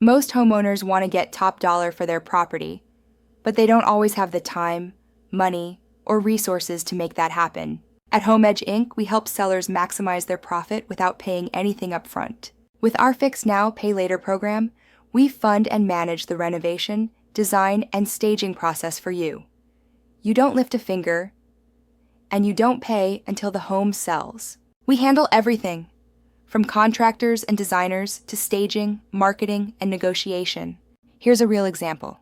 Most homeowners want to get top dollar for their property, but they don't always have the time, money, or resources to make that happen. At HomeEdge Inc., we help sellers maximize their profit without paying anything upfront. With our Fix Now, Pay Later program, we fund and manage the renovation, design, and staging process for you. You don't lift a finger, and you don't pay until the home sells. We handle everything, from contractors and designers to staging, marketing, and negotiation. Here's a real example.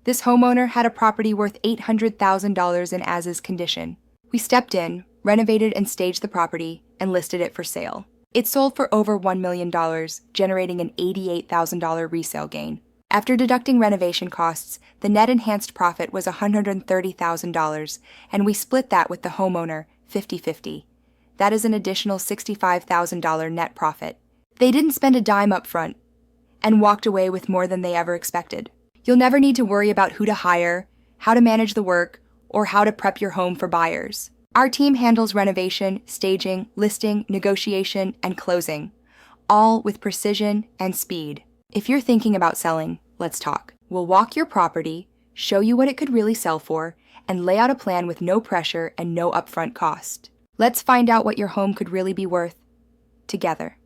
This homeowner had a property worth $800,000 in as-is condition. We stepped in, renovated and staged the property, and listed it for sale. It sold for over $1 million, generating an $88,000 resale gain. After deducting renovation costs, the net enhanced profit was $130,000, and we split that with the homeowner 50-50. That is an additional $65,000 net profit. They didn't spend a dime up front and walked away with more than they ever expected. You'll never need to worry about who to hire, how to manage the work, or how to prep your home for buyers. Our team handles renovation, staging, listing, negotiation, and closing, all with precision and speed. If you're thinking about selling, let's talk. We'll walk your property, show you what it could really sell for, and lay out a plan with no pressure and no upfront cost. Let's find out what your home could really be worth together.